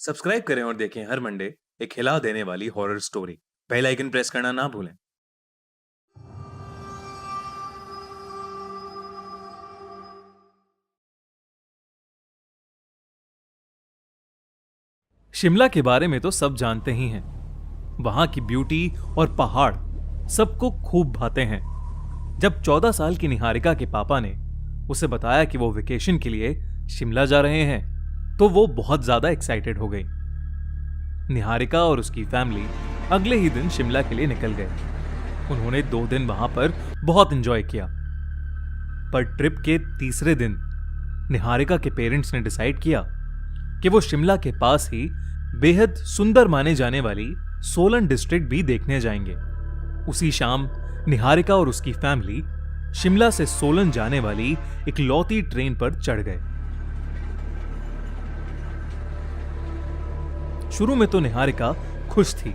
Subscribe करें और देखें हर मंडे एक हिला देने वाली horror story. Bell icon press करना ना भूलें। शिमला के बारे में तो सब जानते ही हैं। वहां की ब्यूटी और पहाड़ सबको खूब भाते हैं। जब 14 साल की निहारिका के पापा ने उसे बताया कि वो वेकेशन के लिए शिमला जा रहे हैं, तो वो बहुत ज्यादा एक्साइटेड हो गई। निहारिका और उसकी फैमिली अगले ही दिन शिमला के लिए निकल गए। उन्होंने 2 दिन वहां पर बहुत एंजॉय किया। पर ट्रिप के तीसरे दिन निहारिका के पेरेंट्स ने डिसाइड किया कि वो शिमला के पास ही बेहद सुंदर माने जाने वाली सोलन डिस्ट्रिक्ट भी देखने जाएंगे। उसी शाम निहारिका और उसकी फैमिली शिमला से सोलन जाने वाली एक लौती ट्रेन पर चढ़ गए। शुरू में तो निहारिका खुश थी,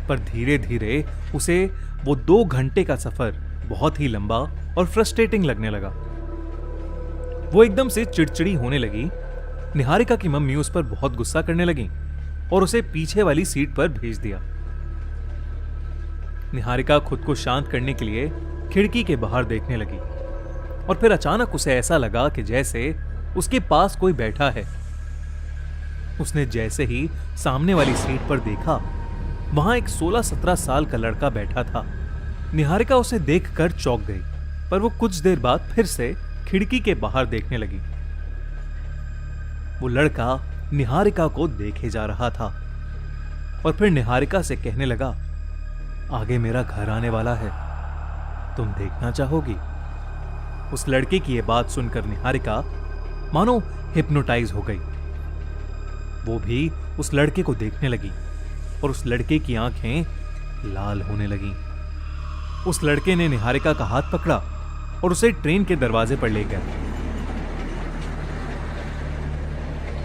पर धीरे धीरे उसे वो 2 घंटे का सफर बहुत ही लंबा और फ्रस्ट्रेटिंग लगने लगा। वो एकदम से चिड़चिड़ी होने लगी। निहारिका की मम्मी उस पर बहुत गुस्सा करने लगी और उसे पीछे वाली सीट पर भेज दिया। निहारिका खुद को शांत करने के लिए खिड़की के बाहर देखने लगी और फिर अचानक उसे ऐसा लगा कि जैसे उसके पास कोई बैठा है। उसने जैसे ही सामने वाली सीट पर देखा, वहां एक 16-17 साल का लड़का बैठा था। निहारिका उसे देखकर चौंक गई, पर वो कुछ देर बाद फिर से खिड़की के बाहर देखने लगी। वो लड़का निहारिका को देखे जा रहा था और फिर निहारिका से कहने लगा, आगे मेरा घर आने वाला है, तुम देखना चाहोगी? उस लड़के की यह बात सुनकर निहारिका मानो हिप्नोटाइज हो गई। वो भी उस लड़के को देखने लगी और उस लड़के की आंखें लाल होने लगीं। उस लड़के ने निहारिका का हाथ पकड़ा और उसे ट्रेन के दरवाजे पर ले गया।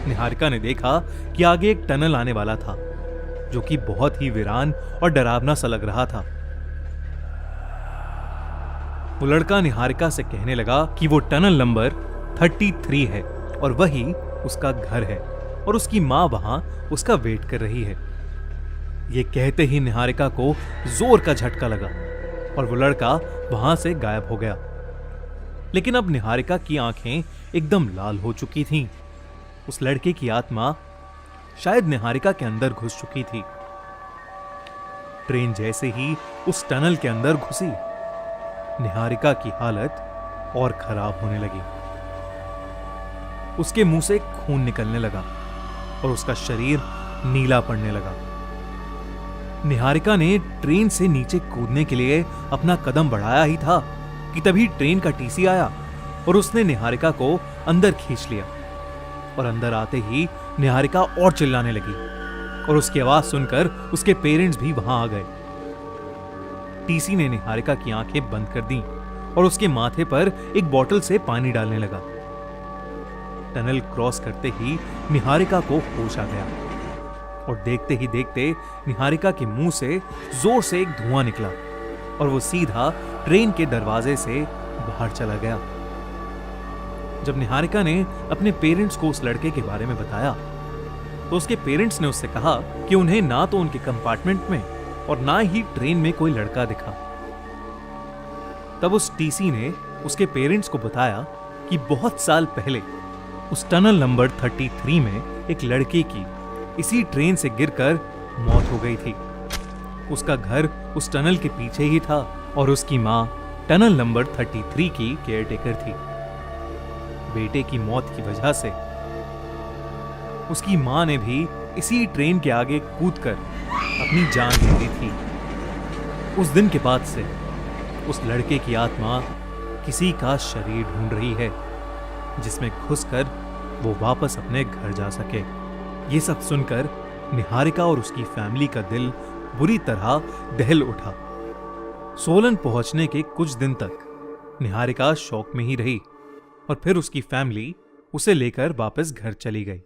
निहारिका ने देखा कि आगे एक टनल आने वाला था, जो कि बहुत ही वीरान और डरावना सा लग रहा था। वो लड़का निहारिका से कहने लगा कि वो टनल नंबर 33 है और वही उसका घर है और उसकी मां वहां उसका वेट कर रही है। ये कहते ही निहारिका को जोर का झटका लगा और वो लड़का वहां से गायब हो गया। लेकिन अब निहारिका की आंखें एकदम लाल हो चुकी थीं। उस लड़के की आत्मा शायद निहारिका के अंदर घुस चुकी थी। ट्रेन जैसे ही उस टनल के अंदर घुसी, निहारिका की हालत और खराब होने लगी। उसके मुंह से खून निकलने लगा और उसका शरीर नीला पड़ने लगा। निहारिका ने ट्रेन से नीचे कूदने के लिए अपना कदम बढ़ाया ही था कि तभी ट्रेन का टीसी आया और उसने निहारिका को अंदर खींच लिया। और अंदर आते ही निहारिका और चिल्लाने लगी और उसकी आवाज सुनकर उसके पेरेंट्स भी वहां आ गए। टीसी ने निहारिका की आंखें बंद कर दी और उसके माथे पर एक बोतल से पानी डालने लगा। टनल क्रॉस करते ही निहारिका को होश आ गया और देखते ही देखते निहारिका के मुंह से जोर से एक धुआं निकला और वो सीधा ट्रेन के दरवाजे से बाहर चला गया। जब निहारिका ने अपने पेरेंट्स को उस लड़के के बारे में बताया, तो उसके पेरेंट्स ने उससे कहा कि उन्हें ना तो उनके कंपार्टमेंट में और ना ही ट्रेन में कोई लड़का दिखा। तब उस टीसी ने उसके पेरेंट्स को बताया कि बहुत साल पहले उस टनल नंबर 33 में एक लड़के की इसी ट्रेन से गिरकर मौत हो गई थी। उसका घर उस टनल के पीछे ही था और उसकी मां टनल नंबर 33 की केयरटेकर थी। बेटे की मौत की वजह से उसकी मां ने भी इसी ट्रेन के आगे कूदकर अपनी जान दे दी थी। उस दिन के बाद से उस लड़के की आत्मा किसी का शरीर ढूंढ रही है, जिसमें घुसकर वो वापस अपने घर जा सके। ये सब सुनकर निहारिका और उसकी फैमिली का दिल बुरी तरह दहल उठा। सोलन पहुंचने के कुछ दिन तक निहारिका शौक में ही रही और फिर उसकी फैमिली उसे लेकर वापस घर चली गई।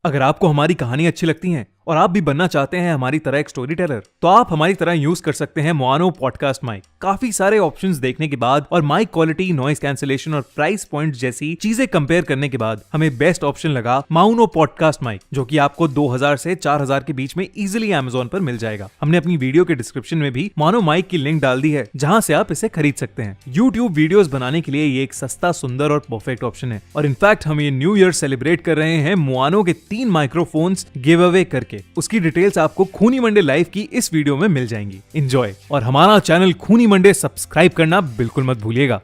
अगर आपको हमारी कहानी अच्छी लगती है और आप भी बनना चाहते हैं हमारी तरह एक स्टोरी टेलर, तो आप हमारी तरह यूज कर सकते हैं मोआनो पॉडकास्ट माइक। काफी सारे ऑप्शंस देखने के बाद और माइक क्वालिटी, नॉइस कैंसिलेशन और प्राइस पॉइंट जैसी चीजें कंपेयर करने के बाद हमें बेस्ट ऑप्शन लगा मोआनो पॉडकास्ट माइक, जो कि आपको 2000 से 4000 के बीच में इजीली Amazon पर मिल जाएगा। हमने अपनी वीडियो के डिस्क्रिप्शन में भी मोआनो माइक की लिंक डाल दी है, जहां से आप इसे खरीद सकते हैं। YouTube वीडियोस बनाने के लिए ये एक सस्ता, सुंदर और परफेक्ट ऑप्शन है। और इनफैक्ट हम ये न्यू ईयर सेलिब्रेट कर रहे हैं मोआनो के 3 माइक्रोफोन्स गिव अवे करके। उसकी डिटेल्स आपको खूनी मंडे लाइव की इस वीडियो में मिल जाएंगी। एंजॉय, और हमारा चैनल खूनी मंडे सब्सक्राइब करना बिल्कुल मत भूलिएगा।